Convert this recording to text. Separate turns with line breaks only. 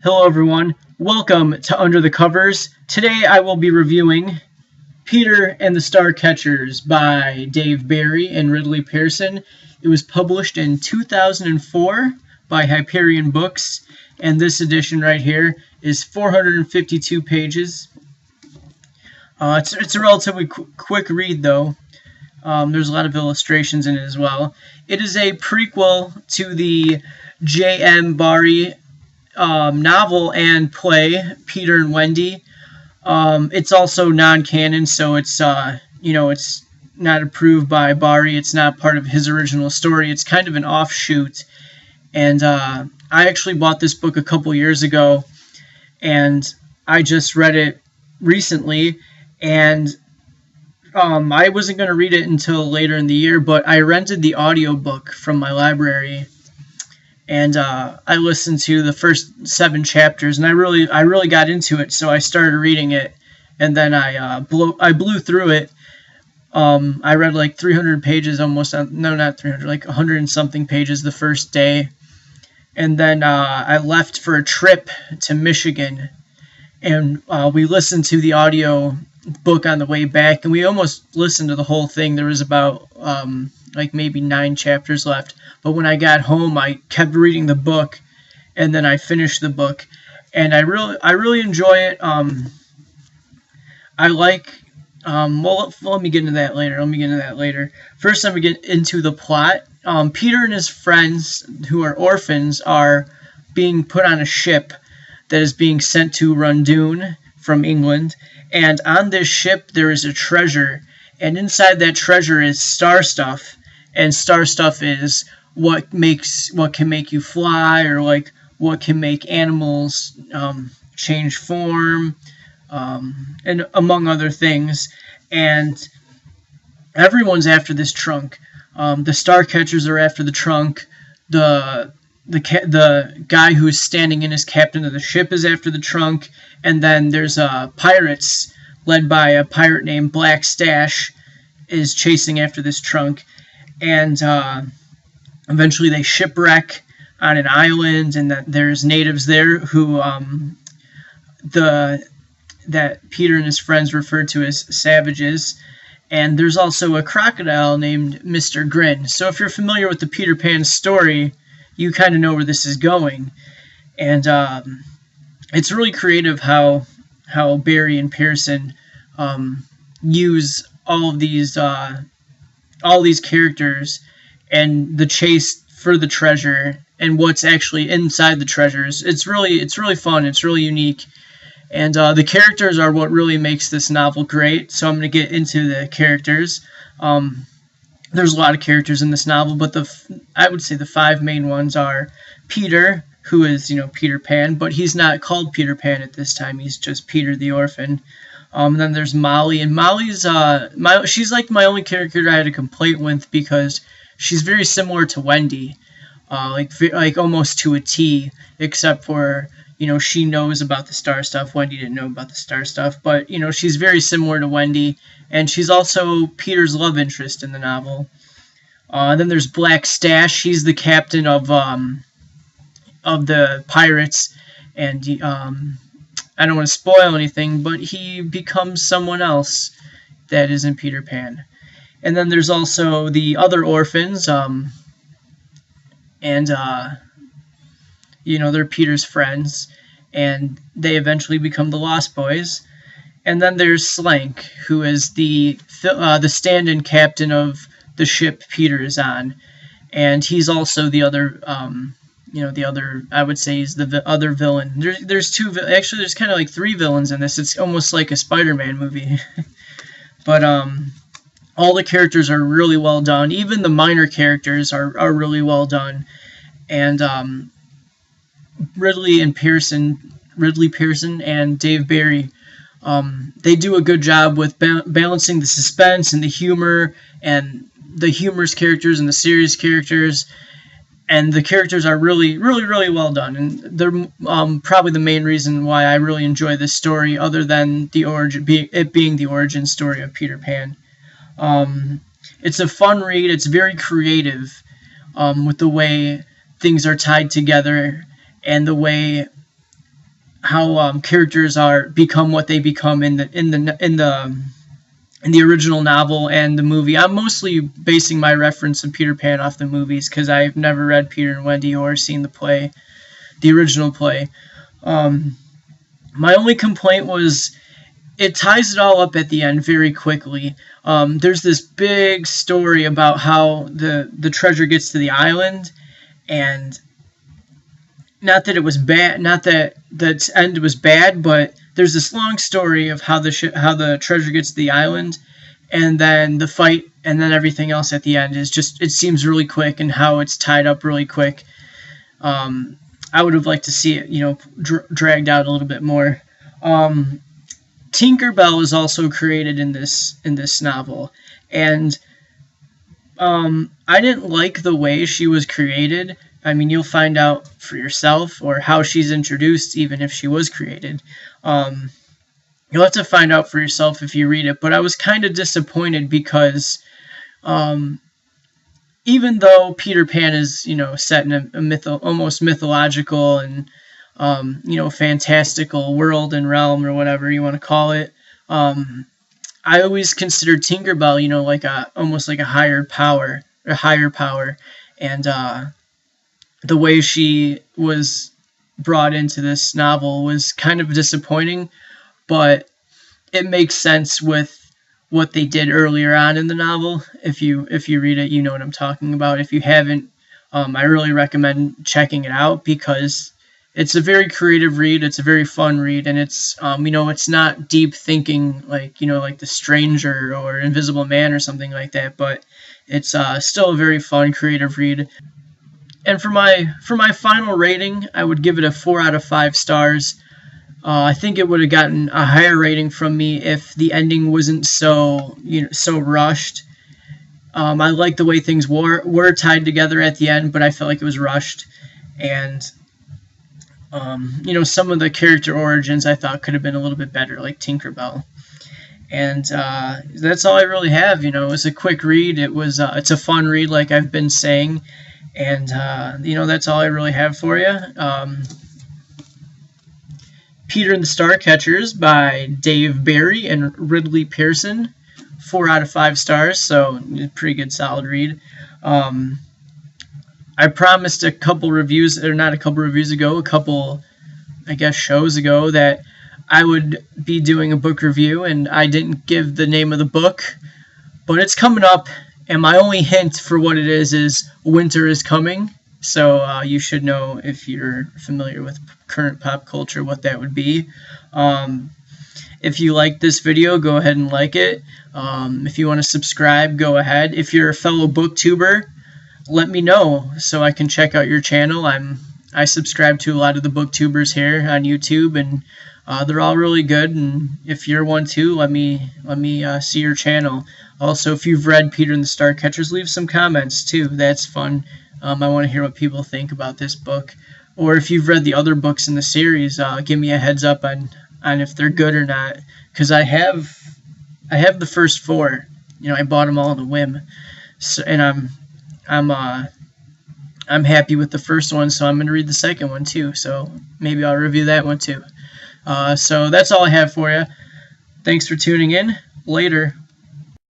Hello everyone, welcome to Under the Covers. Today I will be reviewing Peter and the Starcatchers by Dave Barry and Ridley Pearson. It was published in 2004 by Hyperion Books, and this edition right here is 452 pages. It's a relatively quick read though. There's a lot of illustrations in it as well. It is a prequel to the J.M. Barrie novel and play, Peter and Wendy. It's also non-canon, so it's it's not approved by Barrie. It's not part of his original story. It's kind of an offshoot. And I actually bought this book a couple years ago, and I just read it recently. And I wasn't going to read it until later in the year, but I rented the audiobook from my library. And I listened to the first 7 chapters, and I really got into it. So I started reading it, and then I blew through it. I read like 300 pages, almost. No, not 300, like 100 and something pages the first day, and then I left for a trip to Michigan, and we listened to the audio book on the way back, and we almost listened to the whole thing. There was about like maybe 9 chapters left. But when I got home, I kept reading the book, and then I finished the book, and I really enjoy it. I like. Well, let me get into that later. First, let me get into the plot. Peter and his friends, who are orphans, are being put on a ship that is being sent to Rundoon from England, and on this ship there is a treasure, and inside that treasure is star stuff, and star stuff is what can make you fly, or like what can make animals change form, and among other things. And everyone's after this trunk. The Starcatchers are after the trunk. The guy who's standing in as captain of the ship is after the trunk, and then there's pirates led by a pirate named Black Stash is chasing after this trunk, and eventually they shipwreck on an island, and there's natives there who that Peter and his friends refer to as savages. And there's also a crocodile named Mr. Grin. So if you're familiar with the Peter Pan story, you kind of know where this is going. And it's really creative how Barrie and Pearson use all these characters and the chase for the treasure and what's actually inside the treasures. It's really fun. It's really unique. And the characters are what really makes this novel great. So I'm going to get into the characters. There's a lot of characters in this novel, but I would say the 5 main ones are Peter, who is Peter Pan, but he's not called Peter Pan at this time. He's just Peter the orphan. Then there's Molly, and Molly's she's like my only character I had a complaint with, because she's very similar to Wendy, like almost to a T, except for she knows about the star stuff. Wendy didn't know about the star stuff, but she's very similar to Wendy, and she's also Peter's love interest in the novel. Then there's Black Stash. He's the captain of the pirates, and I don't want to spoil anything, but he becomes someone else that isn't Peter Pan. And then there's also the other orphans, and they're Peter's friends, and they eventually become the Lost Boys. And then there's Slank, who is the stand-in captain of the ship Peter is on, and he's also the other, I would say he's the other villain. There's 2, actually there's kind of like 3 villains in this. It's almost like a Spider-Man movie. But all the characters are really well done. Even the minor characters are really well done. And Ridley Pearson and Dave Barry, they do a good job with balancing the suspense and the humor, and the humorous characters and the serious characters. And the characters are really, really, really well done. And they're probably the main reason why I really enjoy this story, other than it being the origin story of Peter Pan. It's a fun read. It's very creative with the way things are tied together, and the way characters become what they become in the original novel and the movie. I'm mostly basing my reference of Peter Pan off the movies because I've never read Peter and Wendy or seen the original play. My only complaint was it ties it all up at the end very quickly. There's this big story about how the treasure gets to the island, and not that it was bad, not that the end was bad, but there's this long story of how the treasure gets to the island, and then the fight, and then everything else at the end is just, it seems really quick, and how it's tied up really quick. I would have liked to see it, dragged out a little bit more. Tinkerbell is also created in this novel, and I didn't like the way she was created. I mean, you'll find out for yourself, or how she's introduced, even if she was created. You'll have to find out for yourself if you read it, but I was kind of disappointed because even though Peter Pan is, set in a almost mythological and, fantastical world and realm, or whatever you want to call it, I always considered Tinkerbell, almost like a higher power, and the way she was brought into this novel was kind of disappointing, but it makes sense with what they did earlier on in the novel. If you read it, you know what I'm talking about. If you haven't, I really recommend checking it out because it's a very creative read. It's a very fun read, and it's it's not deep thinking like The Stranger or Invisible Man or something like that, but it's still a very fun, creative read. And for my final rating, I would give it a 4 out of 5 stars. I think it would have gotten a higher rating from me if the ending wasn't so rushed. I like the way things were tied together at the end, but I felt like it was rushed. And some of the character origins I thought could have been a little bit better, like Tinkerbell. And that's all I really have. It was a quick read. It's a fun read, like I've been saying. And, that's all I really have for you. Peter and the Starcatchers by Dave Barry and Ridley Pearson. 4 out of 5 stars, so pretty good, solid read. I promised a couple, I guess, shows ago that I would be doing a book review, and I didn't give the name of the book, but it's coming up. And my only hint for what it is winter is coming. So you should know, if you're familiar with current pop culture, what that would be. If you like this video, go ahead and like it. If you want to subscribe, go ahead. If you're a fellow booktuber, let me know so I can check out your channel. I subscribe to a lot of the booktubers here on YouTube, and they're all really good. And if you're one too, let me see your channel. Also, if you've read Peter and the Starcatchers, leave some comments too. That's fun. I want to hear what people think about this book. Or if you've read the other books in the series, give me a heads up on if they're good or not. Because I have the first 4. I bought them all on a whim. So, and I'm happy with the first one, so I'm going to read the second one too. So maybe I'll review that one too. So that's all I have for you. Thanks for tuning in. Later.